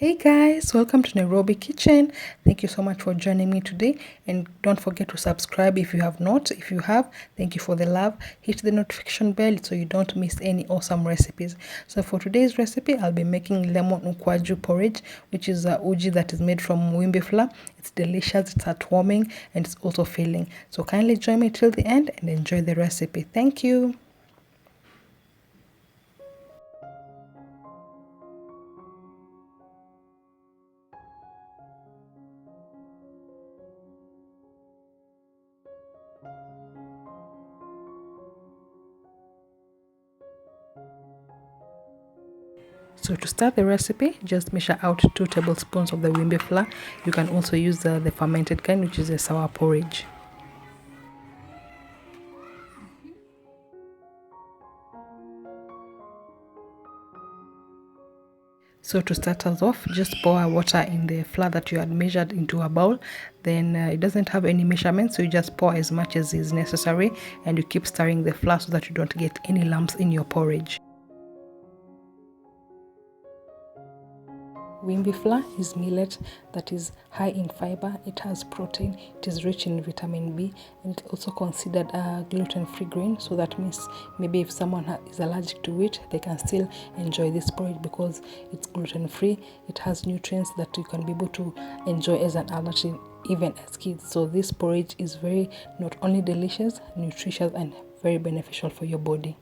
Hey guys, welcome to Nairobi Kitchen. Thank you so much for joining me today, and don't forget to subscribe if you have not. If you have, thank you for the love. Hit the notification bell so you don't miss any awesome recipes. So for today's recipe, I'll be making lemon ukwaju porridge, which is a uji that is made from wimbi flour. It's delicious, it's heartwarming, and it's also filling. So kindly join me till the end and enjoy the recipe. Thank you. So to start the recipe, just measure out 2 tablespoons of the wimbi flour. You can also use the fermented kind, which is a sour porridge. So to start us off, just pour water in the flour that you had measured into a bowl. Then it doesn't have any measurement, so you just pour as much as is necessary, and you keep stirring the flour so that you don't get any lumps in your porridge. Wimbi flour is millet that is high in fiber, it has protein, it is rich in vitamin B, and it's also considered a gluten-free grain. So that means maybe if someone is allergic to wheat, they can still enjoy this porridge because it's gluten-free. It has nutrients that you can be able to enjoy as an adult, even as kids. So this porridge is very not only delicious, nutritious, and very beneficial for your body.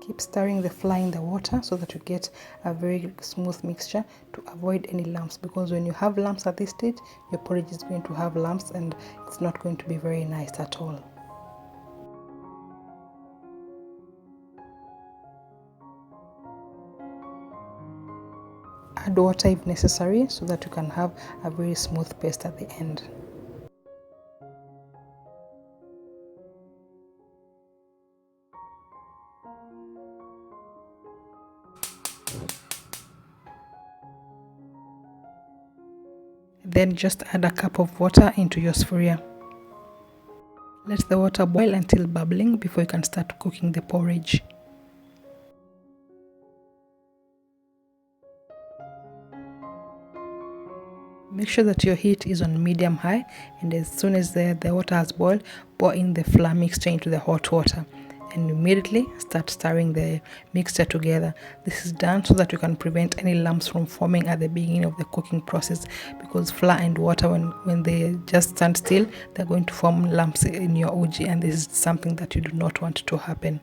Keep stirring the flour in the water so that you get a very smooth mixture to avoid any lumps, because when you have lumps at this stage, your porridge is going to have lumps and it's not going to be very nice at all. Add water if necessary so that you can have a very smooth paste at the end. Then just add a cup of water into your sphere. Let the water boil until bubbling before you can start cooking the porridge. Make sure that your heat is on medium high, and as soon as the water has boiled, pour in the flour mixture into the hot water and immediately start stirring the mixture together. This is done so that you can prevent any lumps from forming at the beginning of the cooking process, because flour and water, when they just stand still, they're going to form lumps in your uji, and this is something that you do not want to happen.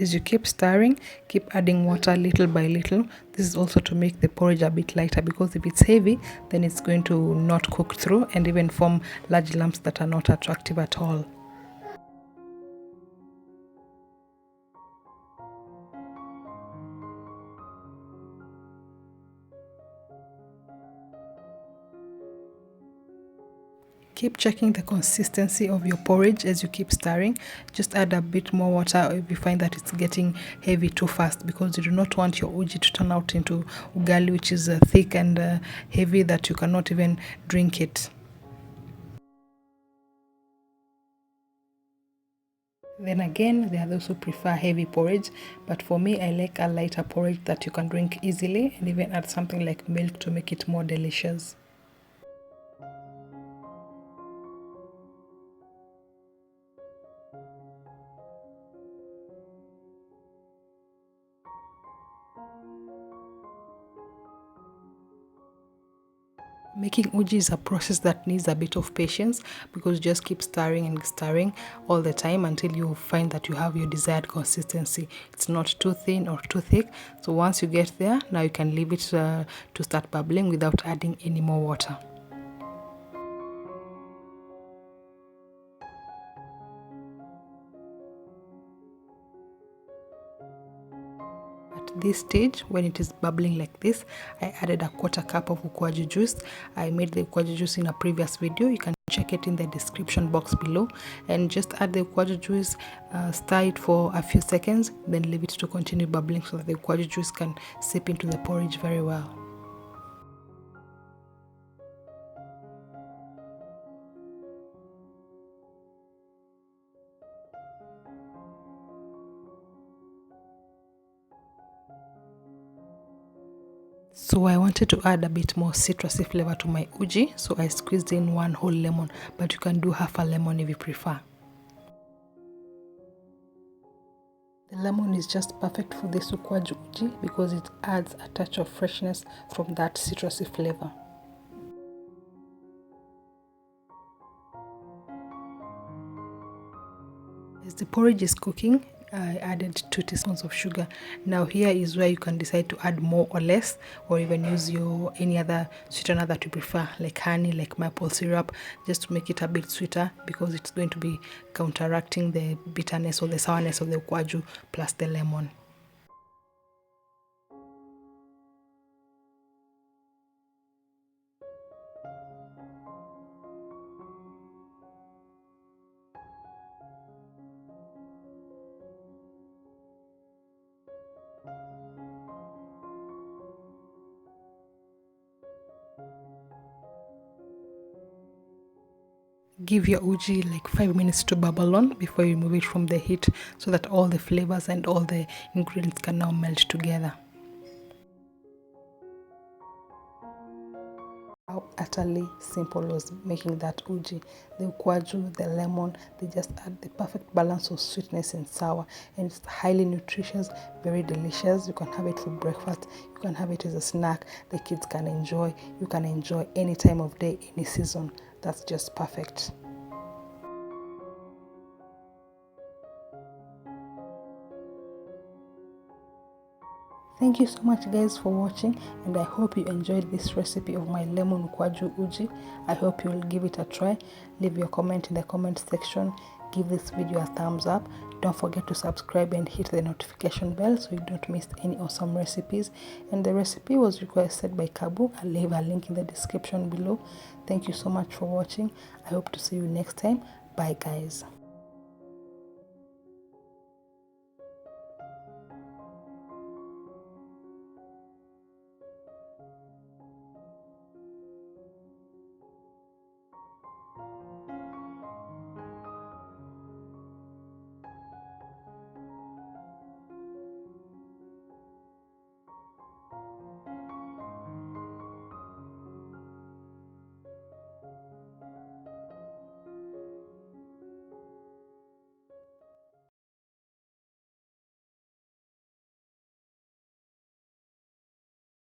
As you keep stirring, keep adding water little by little. This is also to make the porridge a bit lighter, because if it's heavy, then it's going to not cook through and even form large lumps that are not attractive at all. Keep checking the consistency of your porridge as you keep stirring. Just add a bit more water if you find that it's getting heavy too fast, because you do not want your uji to turn out into ugali, which is thick and heavy that you cannot even drink it. Then again, there are those who prefer heavy porridge, but for me, I like a lighter porridge that you can drink easily, and even add something like milk to make it more delicious. Making uji is a process that needs a bit of patience, because you just keep stirring and stirring all the time until you find that you have your desired consistency. It's not too thin or too thick. So once you get there, now you can leave it to start bubbling without adding any more water. this stage, when it is bubbling like this, I added a quarter cup of ukwaju juice. I made the ukwaju juice in a previous video. You can check it in the description box below, and just add the ukwaju juice, stir it for a few seconds, then leave it to continue bubbling so that the ukwaju juice can seep into the porridge very well. So I wanted to add a bit more citrusy flavor to my uji, so I squeezed in 1 whole lemon, but you can do half a lemon if you prefer. The lemon is just perfect for this ukwaju uji because it adds a touch of freshness from that citrusy flavor. As the porridge is cooking, I added 2 teaspoons of sugar. Now here is where you can decide to add more or less, or even use your any other sweetener that you prefer, like honey, like maple syrup, just to make it a bit sweeter, because it's going to be counteracting the bitterness or the sourness of the ukwaju plus the lemon. Give your uji like 5 minutes to bubble on before you remove it from the heat, so that all the flavors and all the ingredients can now melt together. How utterly simple was making that uji. The ukwaju, the lemon, they just add the perfect balance of sweetness and sour, and it's highly nutritious, very delicious. You can have it for breakfast, you can have it as a snack, the kids can enjoy, you can enjoy any time of day, any season. That's just perfect. Thank you so much guys for watching, and I hope you enjoyed this recipe of my lemon ukwaju uji. I hope you will give it a try. Leave your comment in the comment section. Give this video a thumbs up. Don't forget to subscribe and hit the notification bell so you don't miss any awesome recipes. And the recipe was requested by Kabu. I'll leave a link in the description below. Thank you so much for watching. I hope to see you next time. Bye guys.